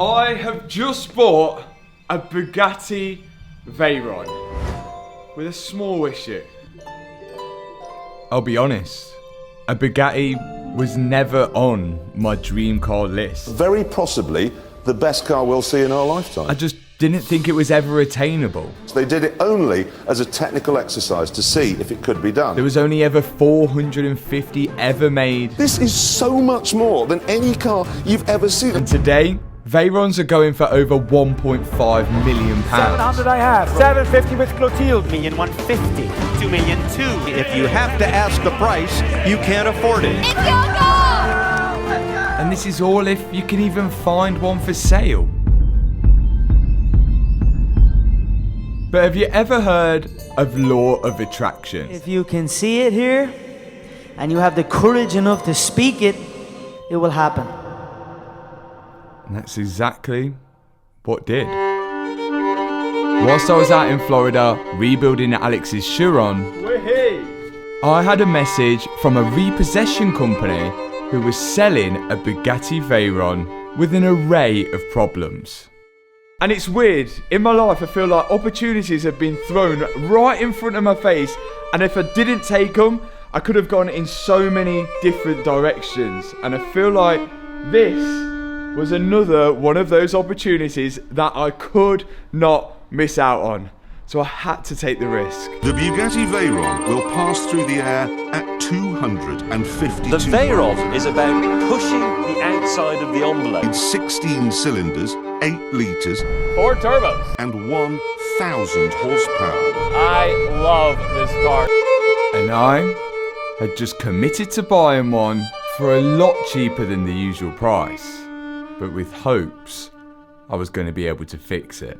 I have just bought a Bugatti Veyron with a small issue. I'll be honest, a Bugatti was never on my dream car list. Very possibly the best car we'll see in our lifetime. I just didn't think it was ever attainable. They did it only as a technical exercise to see if it could be done. There was only ever 450 ever made. This is so much more than any car you've ever seen. And today, Veyrons are going for over £1.5 million. 700 I have. 750 with Clotilde. 1,150,000. 2,200,000. If you have to ask the price, you can't afford it. It's your car! And this is all if you can even find one for sale. But have you ever heard of law of attraction? If you can see it here, and you have the courage enough to speak it, it will happen. And that's exactly what did. Whilst I was out in Florida rebuilding Alex's Chiron, I had a message from a repossession company who was selling a Bugatti Veyron with an array of problems. And it's weird, in my life I feel like opportunities have been thrown right in front of my face, and if I didn't take them, I could have gone in so many different directions. And I feel like this was another one of those opportunities that I could not miss out on. So I had to take the risk. The Bugatti Veyron will pass through the air at 252 The Veyron miles. is about pushing the outside of the envelope. In 16 cylinders, 8 litres, 4 turbos, and 1,000 horsepower. I love this car. And I had just committed to buying one for a lot cheaper than the usual price, but with hopes I was going to be able to fix it.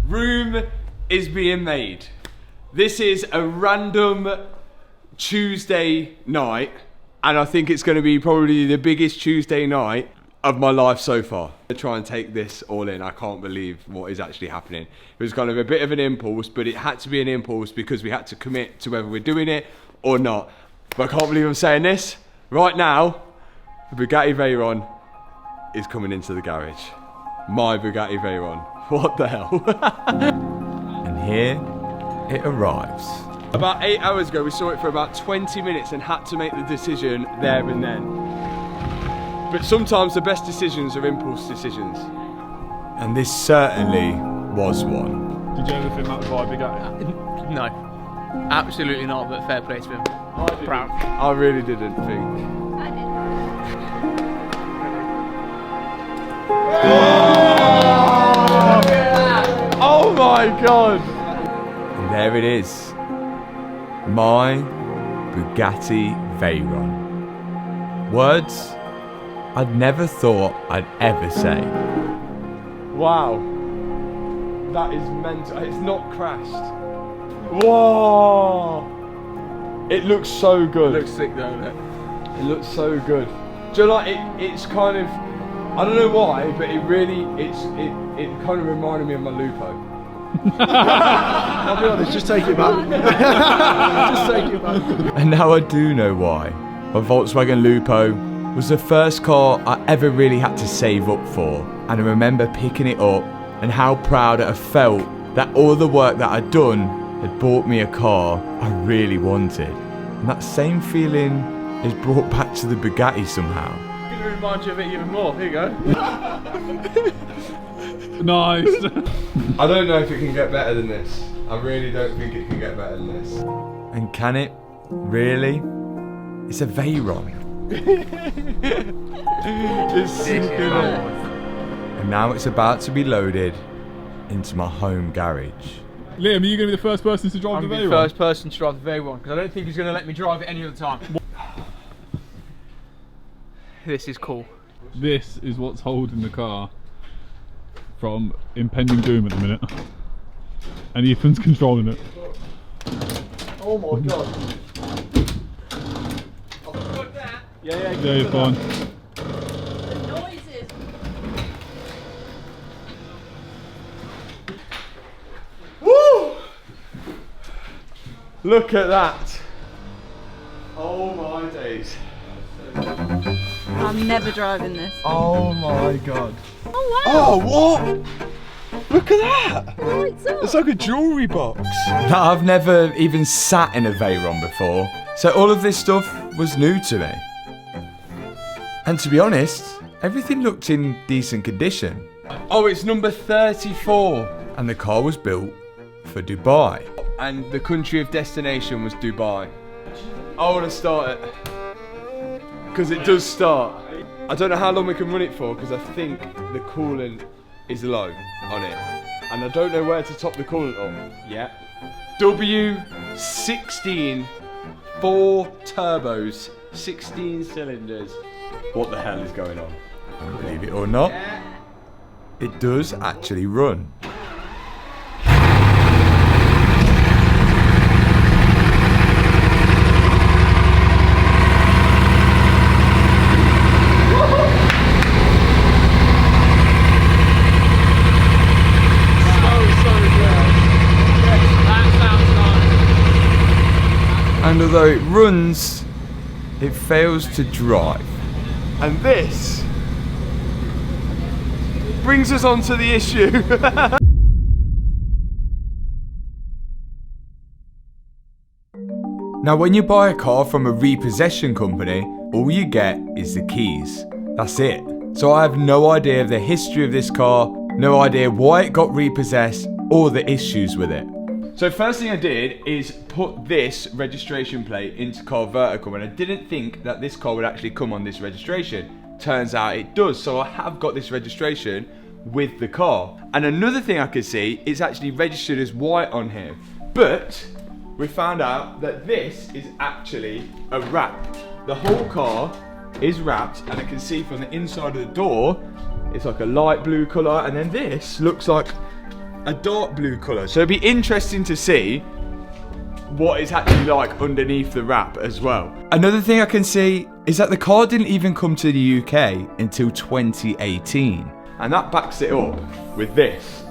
Room is being made. This is a random Tuesday night, and I think it's going to be probably the biggest Tuesday night of my life so far. To try and take this all in, I can't believe what is actually happening. It was kind of a bit of an impulse, but it had to be an impulse because we had to commit to whether we're doing it or not. But I can't believe I'm saying this. Right now, the Bugatti Veyron is coming into the garage. My Bugatti Veyron. What the hell? And here it arrives. About 8 hours ago, we saw it for about 20 minutes and had to make the decision there and then. But sometimes the best decisions are impulse decisions. And this certainly was one. Did you ever think that was why Bugatti? No, absolutely not, but fair play to him. Proud. I really didn't think. I did. Oh my god! And there it is. My Bugatti Veyron. Words I'd never thought I'd ever say. Wow. That is mental. It's not crashed. Whoa! It looks so good. It looks sick, don't it? It looks so good. Do you know, like it's kind of, I don't know why, but it really, it kind of reminded me of my Lupo. I'll be honest, just take it back. Just take it back. And now I do know why. My Volkswagen Lupo was the first car I ever really had to save up for. And I remember picking it up and how proud I felt that all the work that I'd done had bought me a car I really wanted. And that same feeling is brought back to the Bugatti somehow. I'm going to remind you of it even more. Here you go. Nice. I don't know if it can get better than this. I really don't think it can get better than this. And can it? Really? It's a Veyron. It's so good. And now it's about to be loaded into my home garage. Liam, are you going to be the first person to drive the Veyron? I'm the first person to drive the Veyron because I don't think he's going to let me drive it any other time. This is cool. This is what's holding the car from impending doom at the minute. And Ethan's controlling it. Oh my god. Yeah, you're fine. The noises. Woo! Look at that. Oh my days. I'm never driving this. Oh my god. Oh Oh, wow. Oh, what? Look at that. It's like a jewellery box. Now, I've never even sat in a Veyron before, so all of this stuff was new to me. And to be honest, everything looked in decent condition. Oh, it's number 34. And the car was built for Dubai. And the country of destination was Dubai. I want to start it. Because it does start. I don't know how long we can run it for, because I think the coolant is low on it. And I don't know where to top the coolant on yet. W16, 4 turbos, 16 cylinders. What the hell is going on? Believe it or not, it does actually run. And although it runs, it fails to drive. And this brings us on to the issue. Now, when you buy a car from a repossession company, all you get is the keys. That's it. So I have no idea of the history of this car, no idea why it got repossessed or the issues with it. So first thing I did is put this registration plate into car vertical, and I didn't think that this car would actually come on this registration. Turns out it does, so I have got this registration with the car. And another thing I could see, it's actually registered as white on here. But we found out that this is actually a wrap. The whole car is wrapped, and I can see from the inside of the door, it's like a light blue colour, and then this looks like a dark blue colour. So it'd be interesting to see what it's actually like underneath the wrap as well. Another thing I can see is that the car didn't even come to the UK until 2018. And that backs it up with this.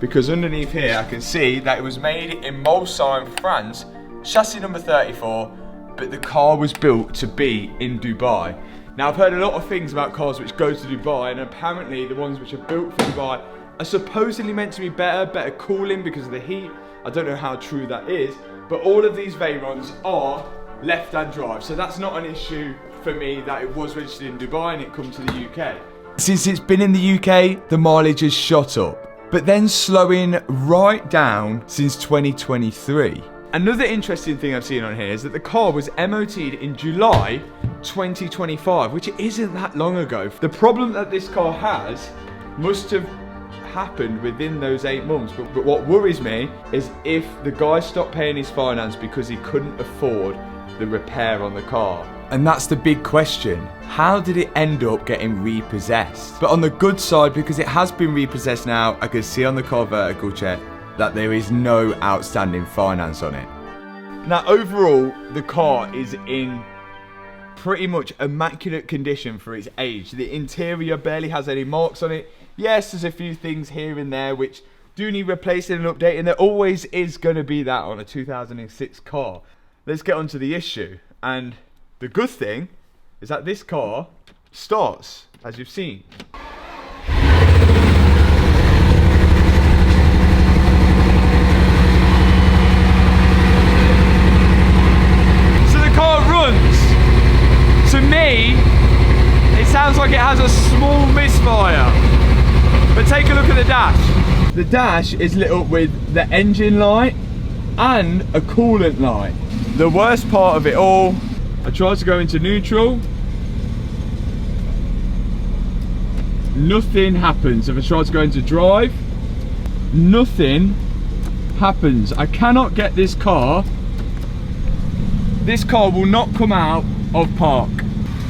Because underneath here I can see that it was made in Mulsanne, France, chassis number 34, but the car was built to be in Dubai. Now I've heard a lot of things about cars which go to Dubai, and apparently the ones which are built for Dubai are supposedly meant to be better cooling because of the heat. I don't know how true that is, but all of these Veyrons are left-hand drive, so that's not an issue for me that it was registered in Dubai and it come to the UK. Since it's been in the UK, the mileage has shot up, but then slowing right down since 2023. Another interesting thing I've seen on here is that the car was MOT'd in July 2025, which isn't that long ago. The problem that this car has must have happened within those 8 months, but what worries me is if the guy stopped paying his finance because he couldn't afford the repair on the car. And that's the big question. How did it end up getting repossessed? But on the good side, because it has been repossessed now, I can see on the car vertical check that there is no outstanding finance on it. Now overall, the car is in pretty much immaculate condition for its age. The interior barely has any marks on it. Yes, there's a few things here and there which do need replacing and updating. There always is going to be that on a 2006 car. Let's get on to the issue. And the good thing is that this car starts, as you've seen. So the car runs. To me, it sounds like it has a small misfire. But take a look at the dash. The dash is lit up with the engine light and a coolant light. The worst part of it all, I tried to go into neutral. Nothing happens. If I try to go into drive, nothing happens. I cannot get this car. This car will not come out of park.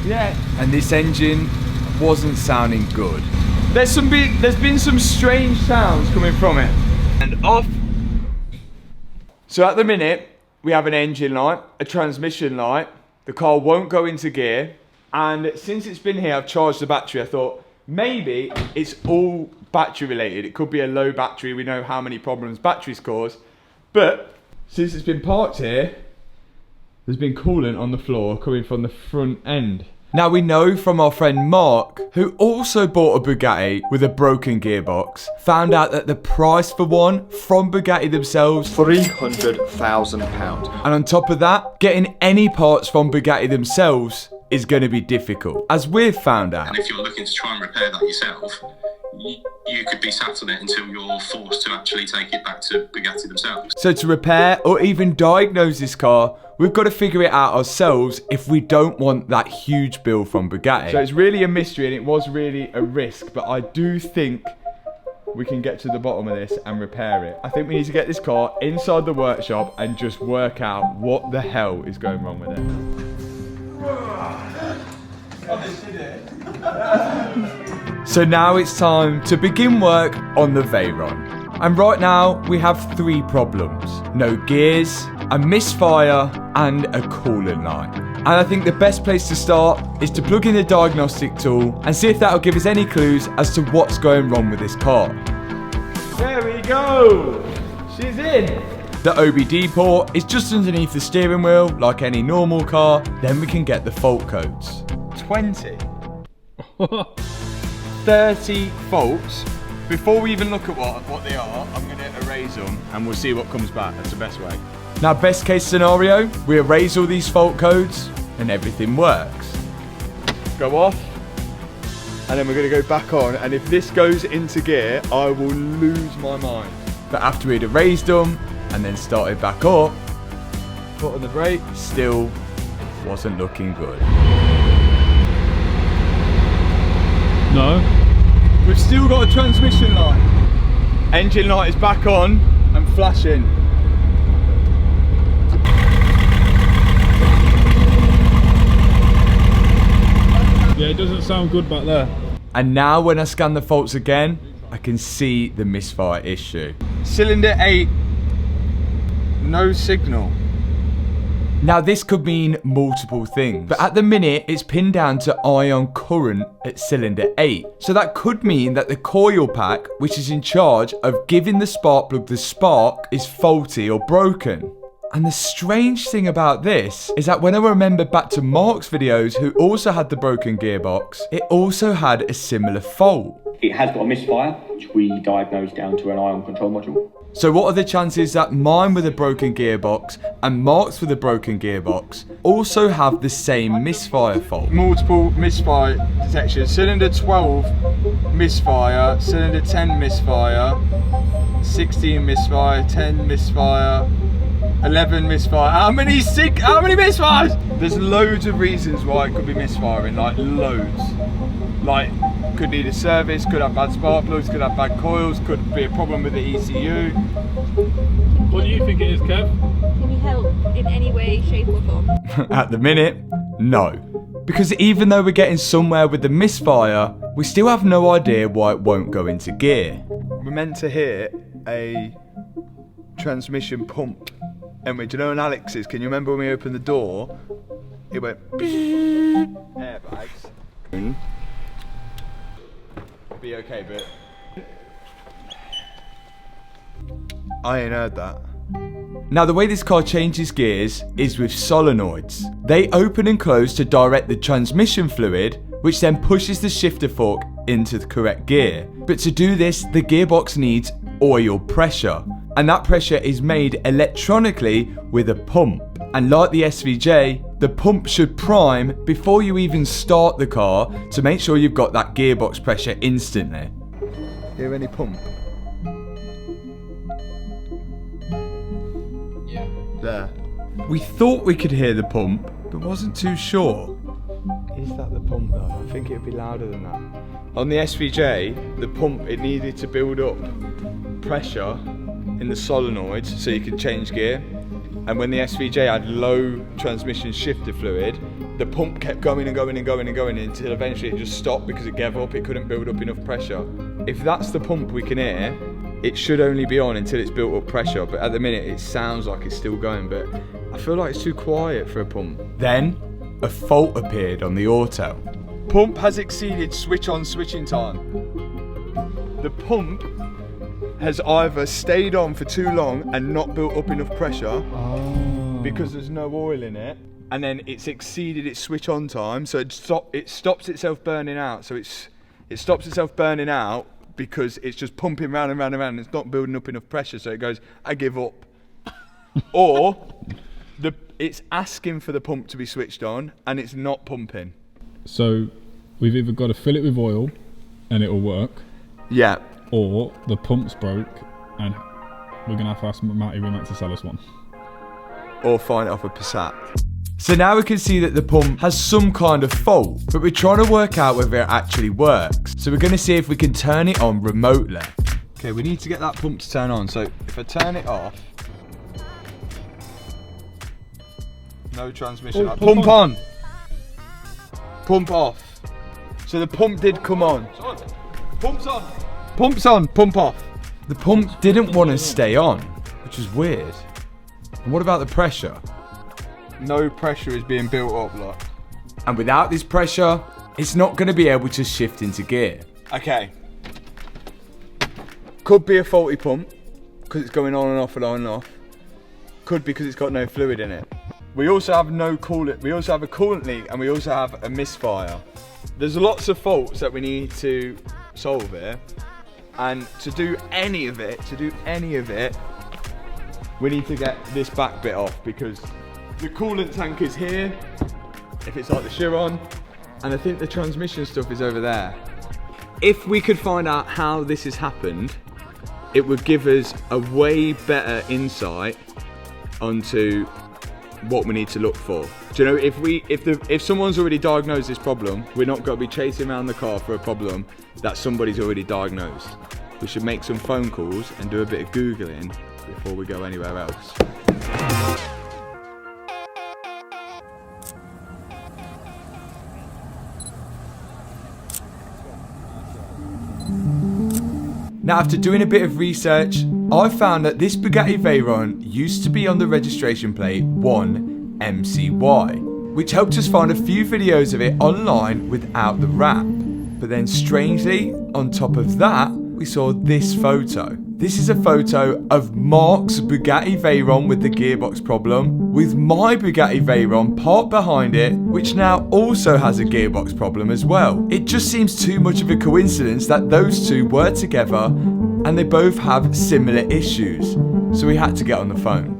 Yeah. And this engine wasn't sounding good. There's been some strange sounds coming from it. And off. So at the minute, we have an engine light, a transmission light. The car won't go into gear. And since it's been here, I've charged the battery. I thought maybe it's all battery related. It could be a low battery. We know how many problems batteries cause. But since it's been parked here, there's been coolant on the floor coming from the front end. Now we know from our friend Mark, who also bought a Bugatti with a broken gearbox, found out that the price for one from Bugatti themselves, £300,000. and on top of that, getting any parts from Bugatti themselves is going to be difficult, as we've found out. And if you're looking to try and repair that yourself, you could be sat on it until you're forced to actually take it back to Bugatti themselves. So to repair or even diagnose this car, we've got to figure it out ourselves if we don't want that huge bill from Bugatti. So it's really a mystery and it was really a risk, but I do think we can get to the bottom of this and repair it. I think we need to get this car inside the workshop and just work out what the hell is going wrong with it. So now it's time to begin work on the Veyron. And right now we have 3 problems. No gears, a misfire and a coolant line. And I think the best place to start is to plug in the diagnostic tool and see if that'll give us any clues as to what's going wrong with this car. There we go! She's in! The OBD port is just underneath the steering wheel like any normal car. Then we can get the fault codes. 20. 30 faults. Before we even look at what they are, I'm going to erase them and we'll see what comes back. That's the best way. Now, best case scenario, we erase all these fault codes and everything works. Go off. And then we're going to go back on. And if this goes into gear, I will lose my mind. But after we'd erased them and then started back up, foot on the brake, still wasn't looking good. No. We've still got a transmission light. Engine light is back on and flashing. Yeah, it doesn't sound good back there. And now when I scan the faults again, I can see the misfire issue. Cylinder 8, no signal. Now this could mean multiple things, but at the minute it's pinned down to ion current at cylinder 8. So that could mean that the coil pack, which is in charge of giving the spark plug the spark, is faulty or broken. And the strange thing about this is that when I remember back to Mark's videos, who also had the broken gearbox, it also had a similar fault. It has got a misfire, which we diagnosed down to an ion control module. So what are the chances that mine with a broken gearbox and Mark's with a broken gearbox also have the same misfire fault? Multiple misfire detection. Cylinder 12 misfire, cylinder 10 misfire, 16 misfire, 10 misfire, 11 misfire. How many misfires? There's loads of reasons why it could be misfiring, like loads. Like, could need a service, could have bad spark plugs, could have bad coils, could be a problem with the ECU. What do you think it is, Kev? Can you help in any way, shape or form? At the minute, no. Because even though we're getting somewhere with the misfire, we still have no idea why it won't go into gear. We're meant to hear a transmission pump. And do you know in Alex's, can you remember when we opened the door? It went airbags. Be okay, but I ain't heard that. Now the way this car changes gears is with solenoids. They open and close to direct the transmission fluid, which then pushes the shifter fork into the correct gear. But to do this, the gearbox needs oil pressure, and that pressure is made electronically with a pump. And like the SVJ, the pump should prime before you even start the car to make sure you've got that gearbox pressure instantly. Hear any pump? Yeah. There. We thought we could hear the pump, but wasn't too sure. Is that the pump though? I think it'd be louder than that. On the SVJ, the pump, it needed to build up pressure in the solenoids so you could change gear. And when the SVJ had low transmission shifter fluid, the pump kept going and going and going and going until eventually it just stopped because it gave up, it couldn't build up enough pressure. If that's the pump we can hear, it should only be on until it's built up pressure, but at the minute it sounds like it's still going, but I feel like it's too quiet for a pump. Then, a fault appeared on the auto. Pump has exceeded switch on switching time. The pump has either stayed on for too long and not built up enough pressure because there's no oil in it, and then it's exceeded its switch on time, so it stops itself burning out. So it stops itself burning out because it's just pumping round and round and round, and it's not building up enough pressure, so it goes, I give up. Or it's asking for the pump to be switched on and it's not pumping. So we've either got to fill it with oil and it'll work. Yeah. Or the pump's broke and we're going to have to ask Matty Rimac to sell us one. Or find it off a Passat. So now we can see that the pump has some kind of fault, but we're trying to work out whether it actually works. So we're going to see if we can turn it on remotely. Okay, we need to get that pump to turn on. So if I turn it off, no transmission. Oh, pump on. Pump off. So the pump did come on. Pump's on. Pump's on. Pump off. The pump didn't want to stay on, which is weird. And what about the pressure? No pressure is being built up, look. And without this pressure, it's not going to be able to shift into gear. Okay. Could be a faulty pump, because it's going on and off and on and off. Could be because it's got no fluid in it. We also have no coolant. We also have a coolant leak, and we also have a misfire. There's lots of faults that we need to solve here. And to do any of it, we need to get this back bit off, because the coolant tank is here, if it's like the Chiron, and I think the transmission stuff is over there. If we could find out how this has happened, it would give us a way better insight onto what we need to look for. Do you know, if someone's already diagnosed this problem, we're not going to be chasing around the car for a problem that somebody's already diagnosed. We should make some phone calls and do a bit of Googling before we go anywhere else. Now, after doing a bit of research, I found that this Bugatti Veyron used to be on the registration plate 1MCY, which helped us find a few videos of it online without the wrap. But then strangely, on top of that, we saw this photo. This is a photo of Mark's Bugatti Veyron with the gearbox problem, with my Bugatti Veyron parked behind it, which now also has a gearbox problem as well. It just seems too much of a coincidence that those two were together and they both have similar issues. So we had to get on the phone.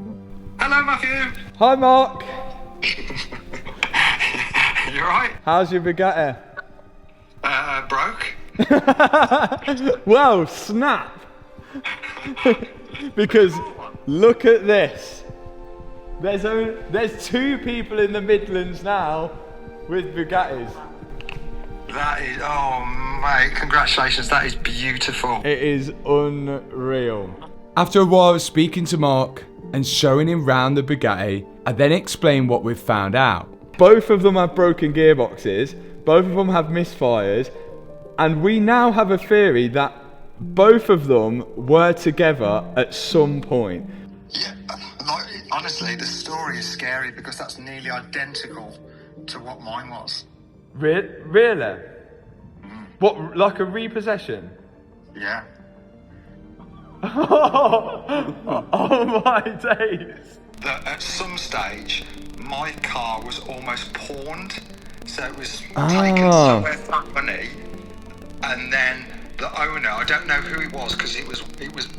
Hello, Matthew. Hi, Mark. You alright? How's your Bugatti? Broke. Well, snap. Because look at this. There's two people in the Midlands now with Bugattis. That is, oh mate, congratulations, that is beautiful. It is unreal. After a while of speaking to Mark and showing him round the Bugatti, I then explained what we've found out. Both of them have broken gearboxes, both of them have misfires, and we now have a theory that both of them were together at some point. Yeah, like, honestly, the story is scary because that's nearly identical to what mine was. Really? What, like a repossession? Yeah. Oh my days. That at some stage, my car was almost pawned, so it was taken somewhere for money, and then the owner, I don't know who it was because it was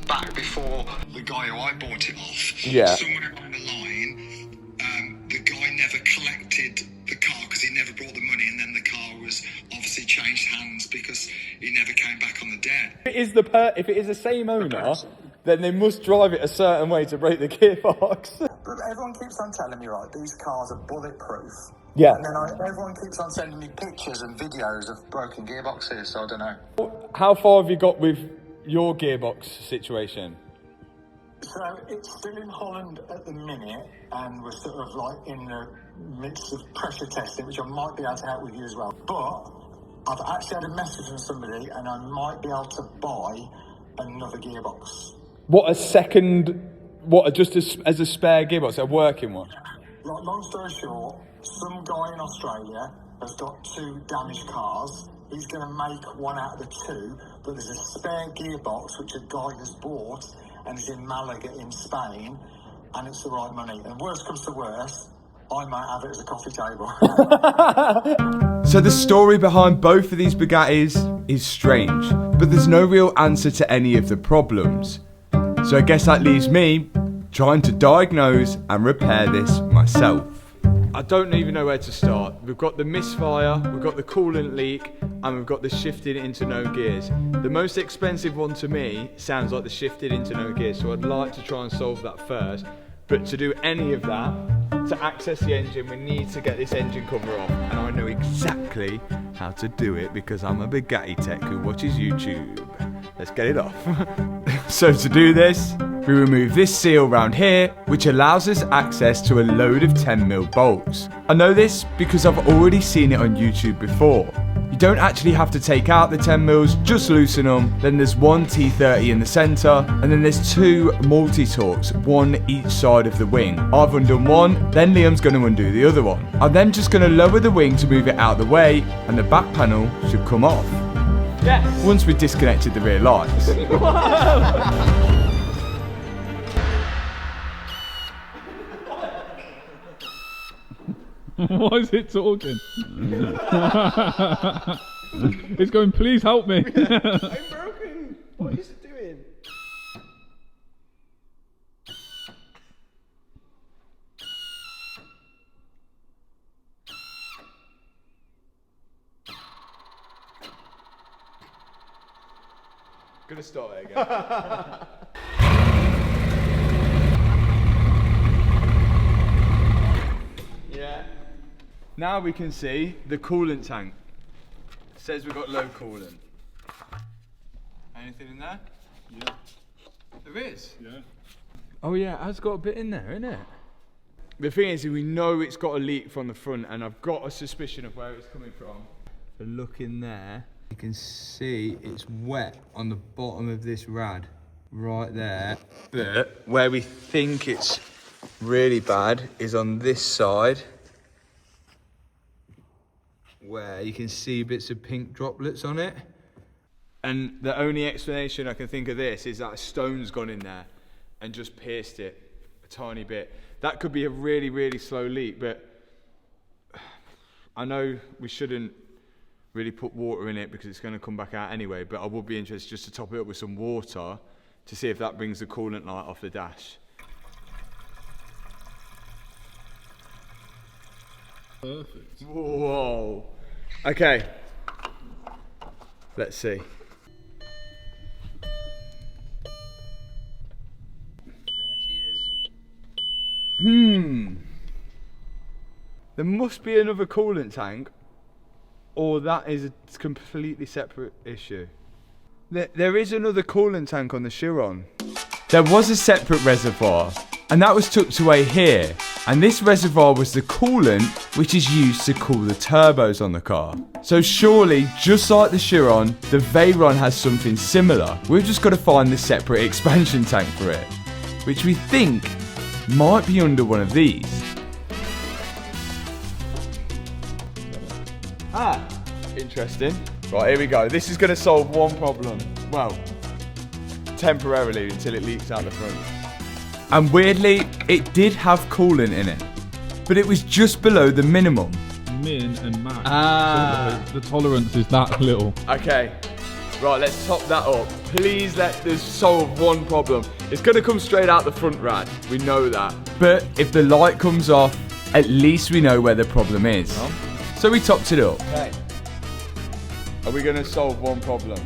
back before the guy who I bought it off. Yeah. Somewhere along the line, the guy never collected the car because he never brought the money, and then the car was obviously changed hands because he never came back on the debt. If it is the same owner, then they must drive it a certain way to break the gearbox. But everyone keeps on telling me, right, these cars are bulletproof. Yeah. And then everyone keeps on sending me pictures and videos of broken gearboxes, so I don't know. How far have you got with your gearbox situation? So it's still in Holland at the minute, and we're sort of like in the midst of pressure testing, which I might be able to help with you as well. But I've actually had a message from somebody, and I might be able to buy another gearbox. What, a second, just as a spare gearbox, a working one? Like, long story short, some guy in Australia has got two damaged cars. He's going to make one out of the two, but there's a spare gearbox which a guy has bought and is in Malaga in Spain, and it's the right money. And worst comes to worst, I might have it as a coffee table. So the story behind both of these Bugattis is strange, but there's no real answer to any of the problems. So I guess that leaves me trying to diagnose and repair this myself. I don't even know where to start. We've got the misfire, we've got the coolant leak, and we've got the shifted into no gears. The most expensive one to me sounds like the shifted into no gears, so I'd like to try and solve that first. But to do any of that, to access the engine, we need to get this engine cover off. And I know exactly how to do it because I'm a Bugatti tech who watches YouTube. Let's get it off. So to do this, we remove this seal around here, which allows us access to a load of 10mm bolts. I know this because I've already seen it on YouTube before. You don't actually have to take out the 10mm, just loosen them. Then there's one T30 in the centre, and then there's two multi-torques, one each side of the wing. I've undone one, then Liam's going to undo the other one. I'm then just going to lower the wing to move it out of the way, and the back panel should come off. Yes! Once we've disconnected the rear lights. Why is it talking? It's going, please help me. I'm broken. What is it doing? Gonna start it again. Yeah. Now we can see the coolant tank. It says we've got low coolant. Anything in there? Yeah. There is? Yeah. Oh yeah, it has got a bit in there, isn't it? The thing is, we know it's got a leak from the front, and I've got a suspicion of where it's coming from. So look in there. You can see it's wet on the bottom of this rad, right there. But where we think it's really bad is on this side, where you can see bits of pink droplets on it. And the only explanation I can think of this is that a stone's gone in there and just pierced it a tiny bit. That could be a really, really slow leak, but I know we shouldn't really put water in it because it's going to come back out anyway, but I would be interested just to top it up with some water to see if that brings the coolant light off the dash. Perfect. Whoa. Okay. Let's see. There must be another coolant tank, or that is a completely separate issue. There is another coolant tank on the Chiron. There was a separate reservoir, and that was tucked away here. And this reservoir was the coolant which is used to cool the turbos on the car. So surely, just like the Chiron, the Veyron has something similar. We've just got to find the separate expansion tank for it, which we think might be under one of these. Ah, interesting. Right, here we go. This is going to solve one problem. Well, temporarily until it leaks out the front. And weirdly, it did have coolant in it, but it was just below the minimum. Min and max. Ah. So the tolerance is that little. Okay, right, let's top that up. Please let this solve one problem. It's going to come straight out the front rad. We know that. But if the light comes off, at least we know where the problem is. So we topped it up. Okay. Are we going to solve one problem?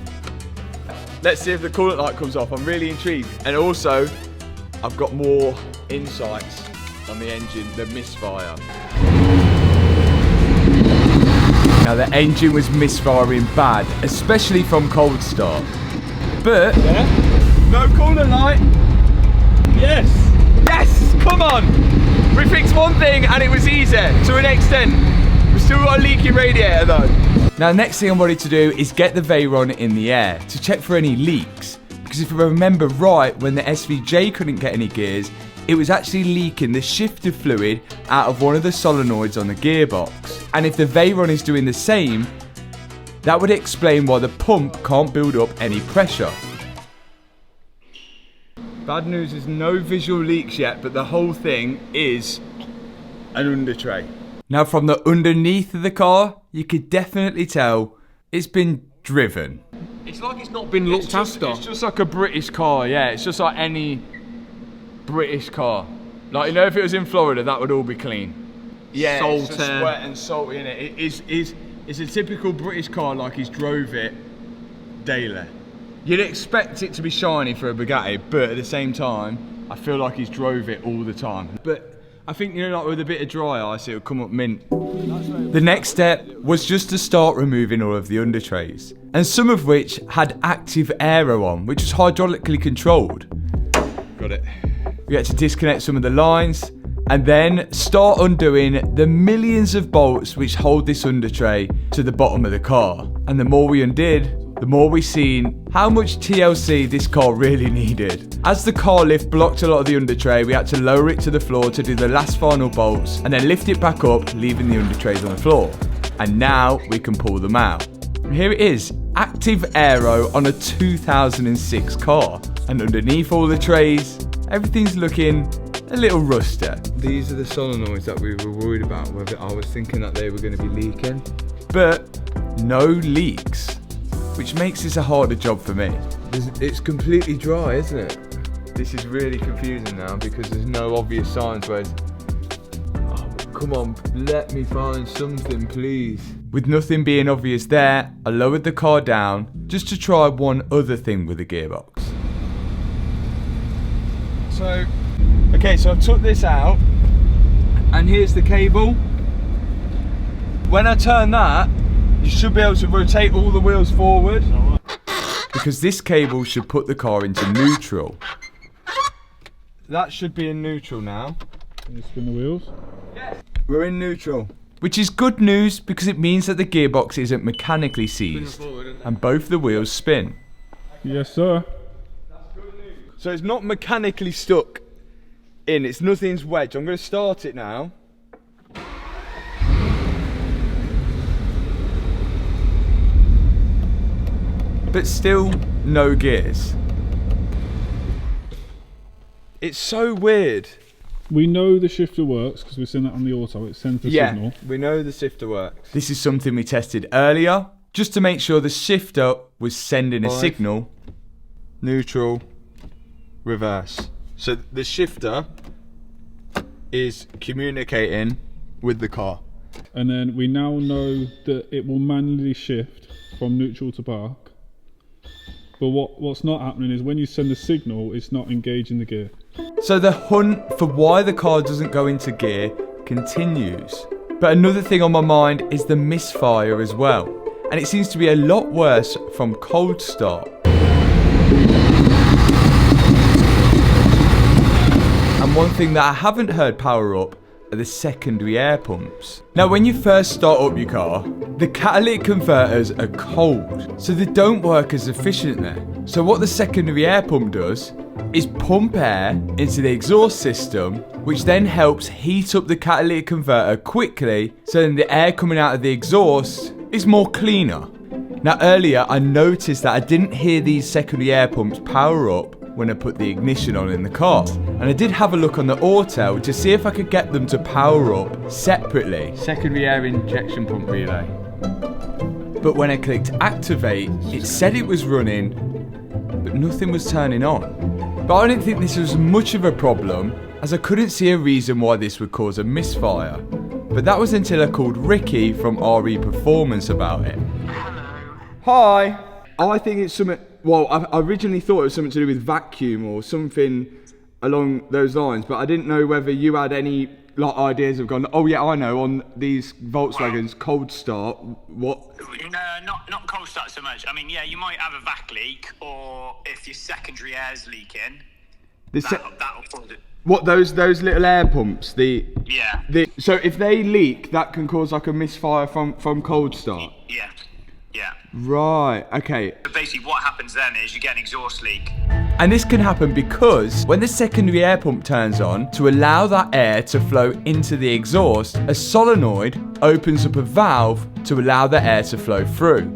Let's see if the coolant light comes off. I'm really intrigued. And also, I've got more insights on the engine, the misfire. Now the engine was misfiring bad, especially from cold start. But no coolant light. Yes. Yes, come on. We fixed one thing and it was easy to an extent. We've still got a leaky radiator though. Now next thing I'm ready to do is get the Veyron in the air to check for any leaks. Because if I remember right, when the SVJ couldn't get any gears, it was actually leaking the shifter fluid out of one of the solenoids on the gearbox. And if the Veyron is doing the same, that would explain why the pump can't build up any pressure. Bad news is no visual leaks yet, but the whole thing is an under tray. Now from the underneath of the car, you could definitely tell it's been driven. It's like it's not been looked after. It's just like a British car, yeah. It's just like any British car. Like, you know, if it was in Florida, that would all be clean. Yeah, it's just wet and salty in it. It's a typical British car, like he's drove it daily. You'd expect it to be shiny for a Bugatti, but at the same time, I feel like he's drove it all the time. But I think, you know, like with a bit of dry ice, it'll come up mint. The next step was just to start removing all of the under trays, and some of which had active aero on, which was hydraulically controlled. Got it. We had to disconnect some of the lines, and then start undoing the millions of bolts which hold this under tray to the bottom of the car. And the more we undid, the more we seen how much TLC this car really needed. As the car lift blocked a lot of the under tray, we had to lower it to the floor to do the last final bolts, and then lift it back up, leaving the under trays on the floor. And now we can pull them out. And here it is, active aero on a 2006 car. And underneath all the trays, everything's looking a little rusty. These are the solenoids that we were worried about, whether I was thinking that they were going to be leaking. But no leaks, which makes this a harder job for me. It's completely dry, isn't it? This is really confusing now because there's no obvious signs where it's... Oh, come on, let me find something, please. With nothing being obvious there, I lowered the car down just to try one other thing with the gearbox. So, okay, so I took this out, and here's the cable. When I turn that, you should be able to rotate all the wheels forward. Because this cable should put the car into neutral. That should be in neutral now. Can you spin the wheels? Yes. We're in neutral. Which is good news because it means that the gearbox isn't mechanically seized and both the wheels spin. Yes, sir. So it's not mechanically stuck in, it's nothing's wedged. I'm going to start it now. But still, no gears. It's so weird. We know the shifter works because we've seen that on the auto, it sends the signal. Yeah, we know the shifter works. This is something we tested earlier, just to make sure the shifter was sending a signal. Neutral, reverse. So the shifter is communicating with the car. And then we now know that it will manually shift from neutral to park. But what's not happening is when you send the signal, it's not engaging the gear. So the hunt for why the car doesn't go into gear continues. But another thing on my mind is the misfire as well. And it seems to be a lot worse from cold start. And one thing that I haven't heard power up are the secondary air pumps. Now when you first start up your car, the catalytic converters are cold, so they don't work as efficiently. So what the secondary air pump does is pump air into the exhaust system, which then helps heat up the catalytic converter quickly, so then the air coming out of the exhaust is more cleaner. Now earlier I noticed that I didn't hear these secondary air pumps power up when I put the ignition on in the car, and I did have a look on the auto to see if I could get them to power up separately. Secondary air injection pump relay. But when I clicked activate, it said it was running, but nothing was turning on. But I didn't think this was much of a problem, as I couldn't see a reason why this would cause a misfire. But that was until I called Ricky from RE Performance about it. Hi. I think it's something, well, I originally thought it was something to do with vacuum or something along those lines, but I didn't know whether you had any like ideas of going, oh yeah, I know, on these Volkswagens, cold start, what? No, not cold start so much. I mean, yeah, you might have a vac leak, or if your secondary air's leaking, that'll cause it. What, those little air pumps? Yeah. So if they leak, that can cause like a misfire from cold start? Yeah. Right, okay. But basically what happens then is you get an exhaust leak. And this can happen because when the secondary air pump turns on to allow that air to flow into the exhaust, a solenoid opens up a valve to allow the air to flow through.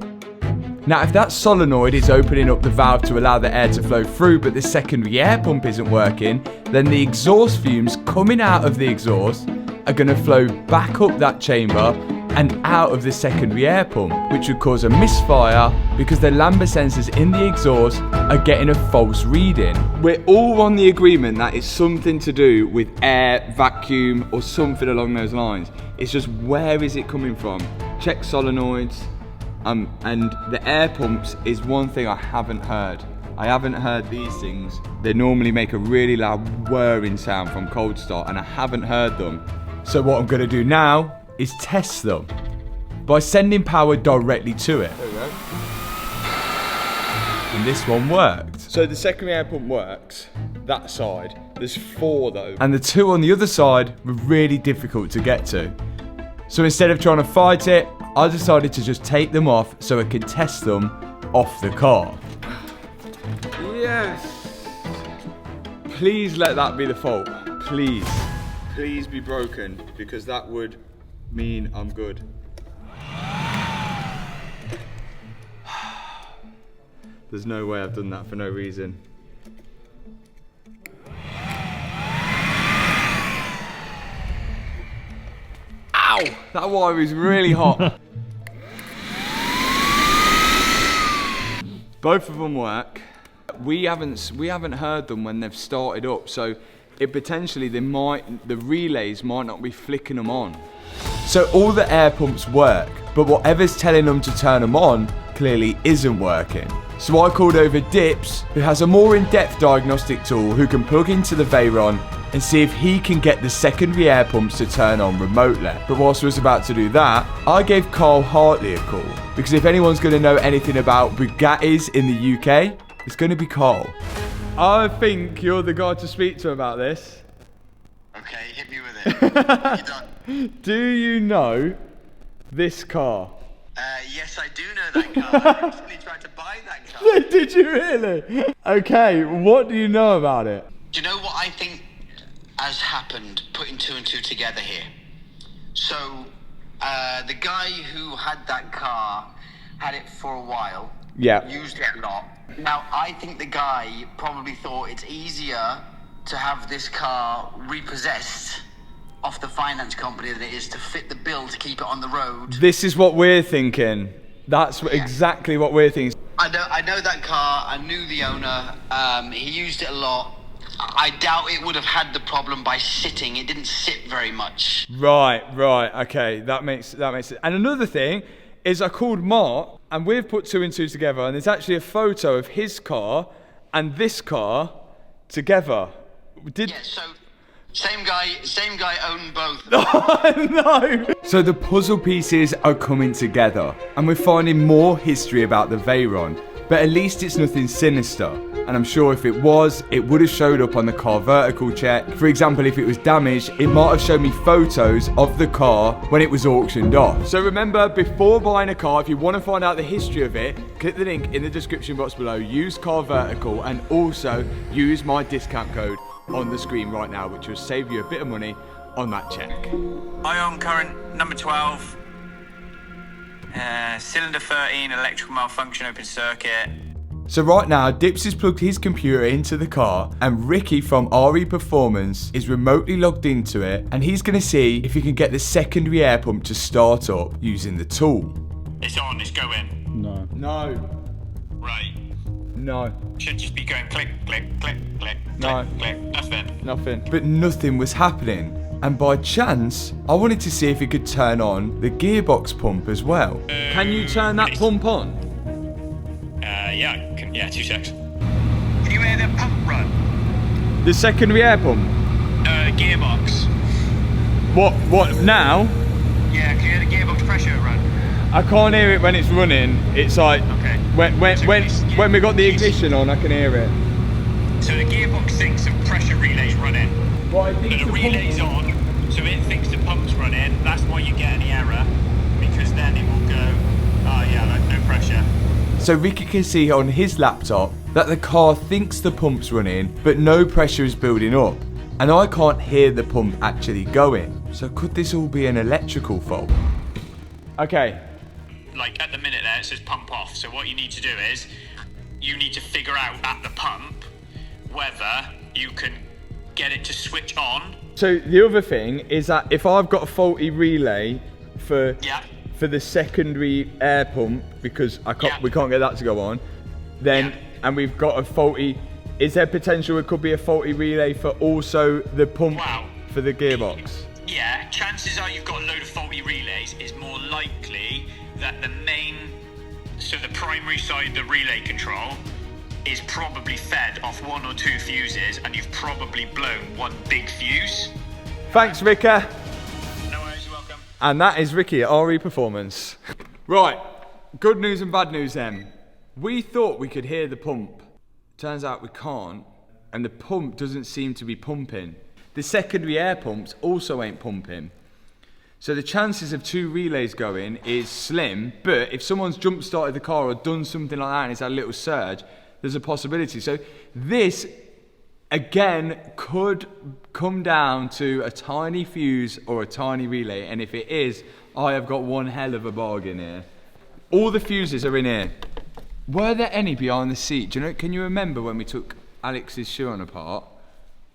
Now if that solenoid is opening up the valve to allow the air to flow through but the secondary air pump isn't working, then the exhaust fumes coming out of the exhaust are going to flow back up that chamber and out of the secondary air pump, which would cause a misfire because the lambda sensors in the exhaust are getting a false reading. We're all on the agreement that it's something to do with air, vacuum, or something along those lines. It's just, where is it coming from? Check solenoids, and the air pumps is one thing I haven't heard. I haven't heard these things. They normally make a really loud whirring sound from cold start, and I haven't heard them. So what I'm going to do now is test them by sending power directly to it. There we go. And this one worked. So the secondary air pump works, that side. There's 4 though. And the 2 on the other side were really difficult to get to. So instead of trying to fight it, I decided to just take them off so I could test them off the car. Yes. Please let that be the fault. Please. Please be broken, because that would mean I'm good. There's no way I've done that for no reason. Ow! That wire is really hot. Both of them work. We haven't heard them when they've started up, so the relays might not be flicking them on. So all the air pumps work, but whatever's telling them to turn them on clearly isn't working. So I called over Dips, who has a more in-depth diagnostic tool who can plug into the Veyron and see if he can get the secondary air pumps to turn on remotely. But whilst I was about to do that, I gave Carl Hartley a call, because if anyone's going to know anything about Bugattis in the UK, it's going to be Carl. I think you're the guy to speak to about this. Okay, hit me with it. What have you done? Do you know this car? Yes, I do know that car. I recently tried to buy that car. Did you really? Okay, what do you know about it? Do you know what I think has happened, putting 2 and 2 together here? So, the guy who had that car had it for a while. Yeah. Used it a lot. Now, I think the guy probably thought it's easier to have this car repossessed off the finance company than it is to fit the bill to keep it on the road. This is what we're thinking. That's exactly what we're thinking. I know that car. I knew the owner. He used it a lot. I doubt it would have had the problem by sitting. It didn't sit very much. Right. Okay, that makes sense. And another thing is, I called Mark, and we've put 2 and 2 together, and there's actually a photo of his car and this car together. Yeah, so same guy owned both. No! So the puzzle pieces are coming together, and we're finding more history about the Veyron, but at least it's nothing sinister. And I'm sure if it was, it would have showed up on the car vertical check. For example, if it was damaged, it might have shown me photos of the car when it was auctioned off. So remember, before buying a car, if you want to find out the history of it, click the link in the description box below, use car vertical, and also use my discount code on the screen right now, which will save you a bit of money on that check. I own current number 12, cylinder 13, electrical malfunction, open circuit. So right now, Dips has plugged his computer into the car, and Ricky from RE Performance is remotely logged into it, and he's going to see if he can get the secondary air pump to start up using the tool. It's on, it's going. No. Right. No. Should just be going click, click, click, click, No. click, nothing. Nothing. But nothing was happening. And by chance, I wanted to see if he could turn on the gearbox pump as well. Can you turn that pump on? Yeah, 2 secs. Can you hear the pump run? The secondary air pump? Gearbox. What now? Yeah, can you hear the gearbox pressure run? I can't hear it when it's running. It's like, okay. When we got the ignition on, I can hear it. So the gearbox thinks the pressure relay's running. Well, I think the relay's on, so it thinks the pump's running. That's why you get any error, because then it will go, no pressure. So Ricky can see on his laptop that the car thinks the pump's running, but no pressure is building up. And I can't hear the pump actually going. So could this all be an electrical fault? Okay. Like at the minute there, it says pump off. So what you need to do is, you need to figure out at the pump whether you can get it to switch on So the other thing is that if I've got a faulty relay for the secondary air pump, because we can't get that to go on, then and we've got a faulty, is there potential it could be a faulty relay for also the pump for the gearbox? Yeah, chances are you've got a load of faulty relays. It's more likely that the primary side of the relay control is probably fed off 1 or 2 fuses, and you've probably blown one big fuse. Thanks, Ricky. No worries, you're welcome. And that is Ricky at RE Performance. Right, good news and bad news then. We thought we could hear the pump. Turns out we can't, and the pump doesn't seem to be pumping. The secondary air pumps also ain't pumping. So the chances of 2 relays going is slim, but if someone's jump started the car or done something like that and it's had a little surge, there's a possibility. So this, again, could come down to a tiny fuse or a tiny relay, and if it is, I have got one hell of a bargain here. All the fuses are in here. Were there any behind the seat? Do you know, can you remember when we took Alex's Chiron apart?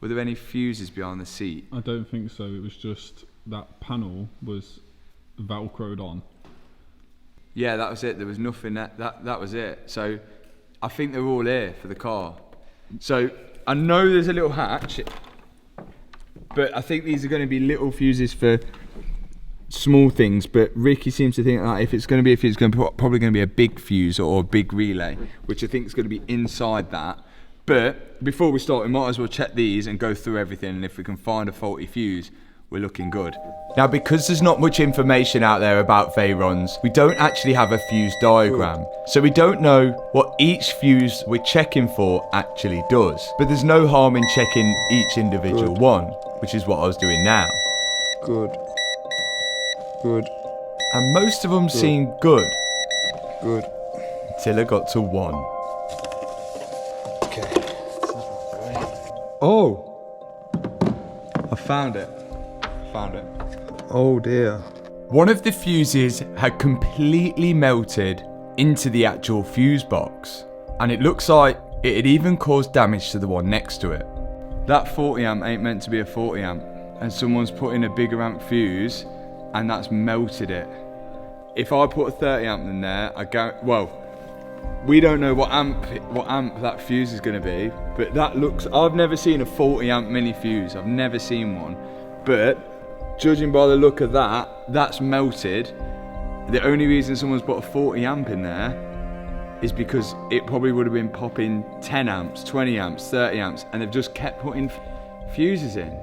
Were there any fuses behind the seat? I don't think so. It was just that panel was velcroed on. Yeah, that was it. There was nothing. That was it. So I think they're all here for the car. So I know there's a little hatch, but I think these are going to be little fuses for small things. But Ricky seems to think that if it's going to be a fuse, it's probably going to be a big fuse or a big relay, which I think is going to be inside that. But before we start, we might as well check these and go through everything, and if we can find a faulty fuse, we're looking good. Now, because there's not much information out there about Veyrons, we don't actually have a fuse diagram. So we don't know what each fuse we're checking for actually does. But there's no harm in checking each individual one, which is what I was doing now. Good. And most of them seem good. Good. Until I got to one. Okay. Oh! I found it. Oh dear. One of the fuses had completely melted into the actual fuse box, and it looks like it had even caused damage to the one next to it. That 40 amp ain't meant to be a 40 amp, and someone's put in a bigger amp fuse and that's melted it. If I put a 30 amp in there, we don't know what amp that fuse is going to be, but that looks, I've never seen a 40 amp mini fuse, I've never seen one, but judging by the look of that, that's melted. The only reason someone's put a 40 amp in there is because it probably would have been popping 10 amps, 20 amps, 30 amps, and they've just kept putting fuses in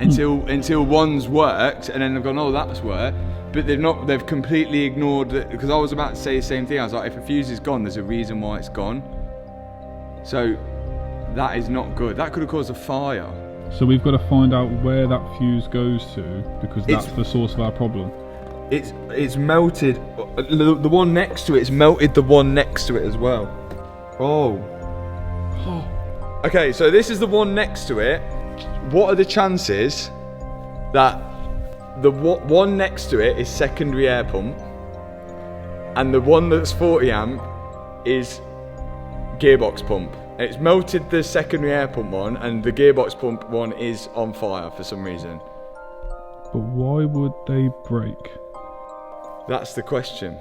until one's worked, and then they've gone, oh, that's worked. But they've completely ignored it, because I was about to say the same thing. I was like, if a fuse is gone, there's a reason why it's gone. So that is not good. That could have caused a fire. So we've got to find out where that fuse goes to, because that's the source of our problem. It's melted. The one next to it's melted the one next to it as well. Oh. Okay, so this is the one next to it. What are the chances that the one next to it is secondary air pump, and the one that's 40 amp is gearbox pump? It's melted the secondary air pump one, and the gearbox pump one is on fire for some reason. But why would they break? That's the question.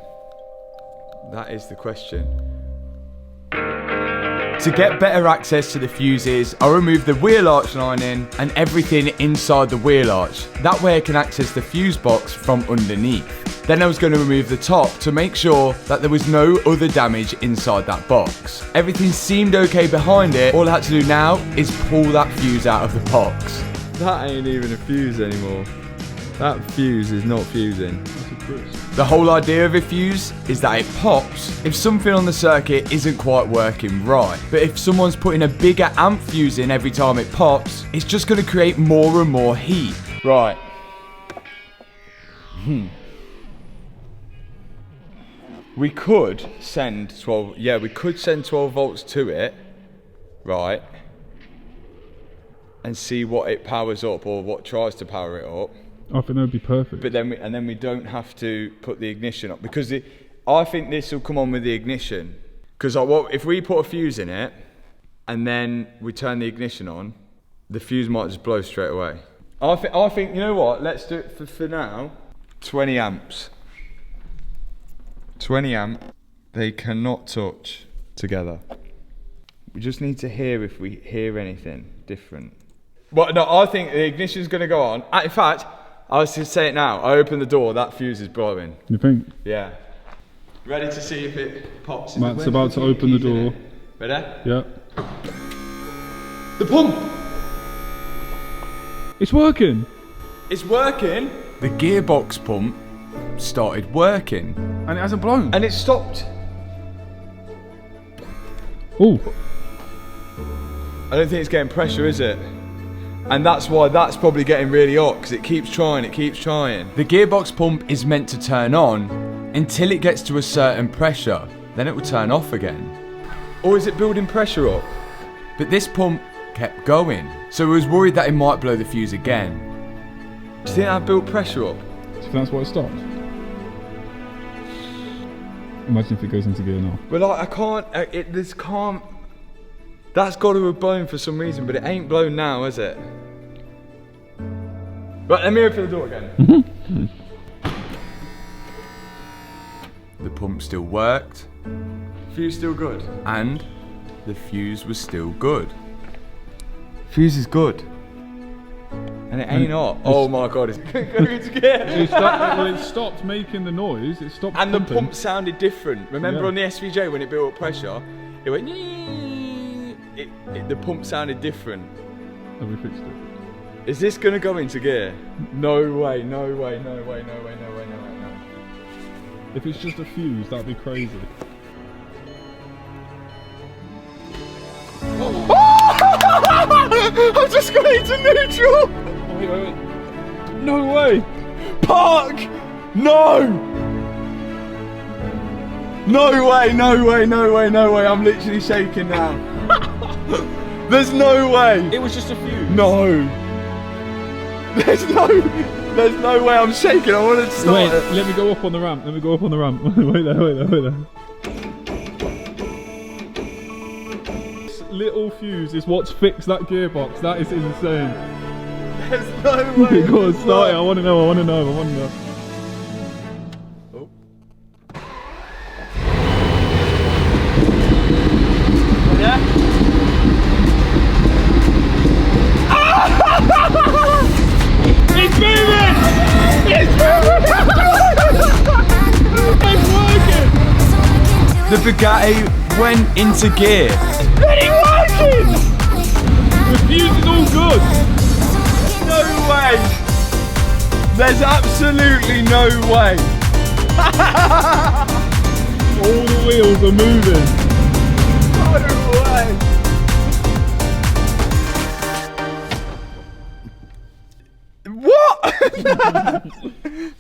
That is the question. To get better access to the fuses, I removed the wheel arch lining and everything inside the wheel arch. That way I can access the fuse box from underneath. Then I was going to remove the top to make sure that there was no other damage inside that box. Everything seemed okay behind it. All I had to do now is pull that fuse out of the box. That ain't even a fuse anymore. That fuse is not fusing. The whole idea of a fuse is that it pops if something on the circuit isn't quite working right. But if someone's putting a bigger amp fuse in every time it pops, it's just going to create more and more heat. Right. We could send 12, we could send 12 volts to it, right, and see what it powers up or what tries to power it up. I think that would be perfect. But then we don't have to put the ignition up, because I think this will come on with the ignition. Because if we put a fuse in it and then we turn the ignition on, the fuse might just blow straight away. I think, you know what, let's do it for now. 20 amps. 20 amp, they cannot touch together. We just need to hear if we hear anything different. But no, I think the ignition's gonna go on. In fact, I was to say it now, I open the door, that fuse is blowing. You think? Yeah. Ready to see if it pops. Matt's about to open the door. Ready? Yeah. The pump! It's working! It's working! The gearbox pump started working. And it hasn't blown. And it stopped. Oh. I don't think it's getting pressure, is it? And that's why that's probably getting really hot, because it keeps trying, it keeps trying. The gearbox pump is meant to turn on until it gets to a certain pressure, then it will turn off again. Or is it building pressure up? But this pump kept going, so I was worried that it might blow the fuse again. Do you think that built pressure up? Do you think that's why it stopped? Imagine if it goes into gear now. Well, like, I can't, that's got to have blown for some reason, but it ain't blown now, is it? Right, let me open the door again. The pump still worked. Fuse still good. And the fuse was still good. Fuse is good. And it ain't hot. Oh my god, it's going to get. It stopped making the noise, it stopped And pumping. the pump sounded different. Remember on the SVJ when it built up pressure, it went the pump sounded different. Have we fixed it? Is this going to go into gear? No way, no way, no way, no way, no way, no way, no. If it's just a fuse, that'd be crazy. I've just got into neutral! Wait. No way! Park! No! No way, no way, no way, no way. I'm literally shaking now. There's no way. It was just a fuse. No. There's no way. I'm shaking. I want to start Wait, it. let me go up on the ramp. Wait there. This little fuse is what's fixed that gearbox. That is insane. There's no way. Go on, start it. I want to know. Oh. Yeah? It's moving! It's working! The Bugatti went into gear. It's working! The fuse is all good. No way. There's absolutely no way. All the wheels are moving. No way. What?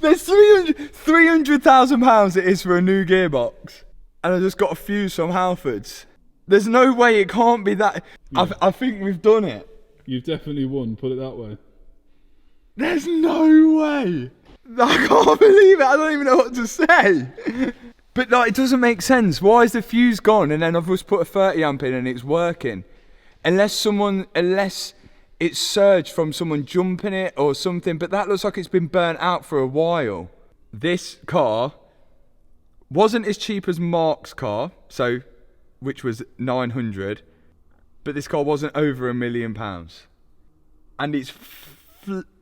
There's £300,000 it is for a new gearbox, and I just got a fuse from Halfords. There's no way it can't be that. Yeah. I think we've done it. You've definitely won, put it that way. There's no way. I can't believe it. I don't even know what to say. But like, it doesn't make sense. Why is the fuse gone and then I've just put a 30 amp in and it's working? Unless it's surged from someone jumping it or something, but that looks like it's been burnt out for a while. This car wasn't as cheap as Mark's car, which was 900, but this car wasn't over £1 million. And it's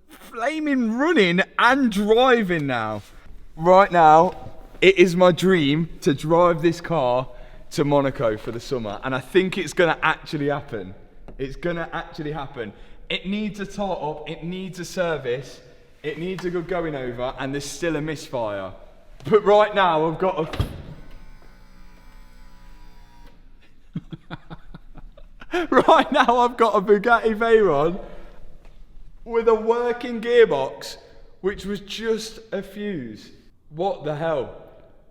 flaming running and driving now. Right now, it is my dream to drive this car to Monaco for the summer, and I think it's gonna actually happen. It's gonna actually happen. It needs a tot up, it needs a service, it needs a good going over, and there's still a misfire. But right now, I've got a... Right now, I've got a Bugatti Veyron with a working gearbox, which was just a fuse. What the hell?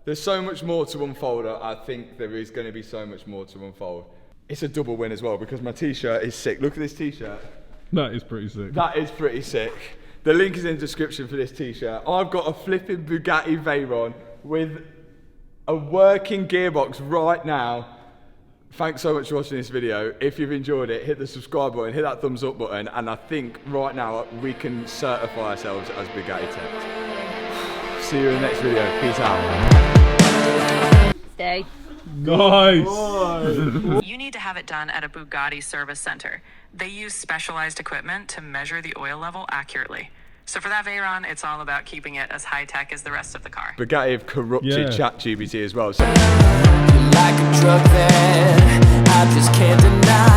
There's so much more to unfold. I think there is going to be so much more to unfold. It's a double win as well because my t-shirt is sick. Look at this t-shirt. That is pretty sick. That is pretty sick. The link is in the description for this t-shirt. I've got a flipping Bugatti Veyron with a working gearbox right now. Thanks so much for watching this video. If you've enjoyed it, hit the subscribe button, hit that thumbs up button, and I think right now we can certify ourselves as Bugatti Techs. See you in the next video. Peace out. Stay. Nice. You need to have it done at a Bugatti service center. They use specialized equipment to measure the oil level accurately. So for that Veyron, it's all about keeping it as high-tech as the rest of the car. Bugatti have corrupted ChatGPT as well. So. Like a drug that I just can't deny.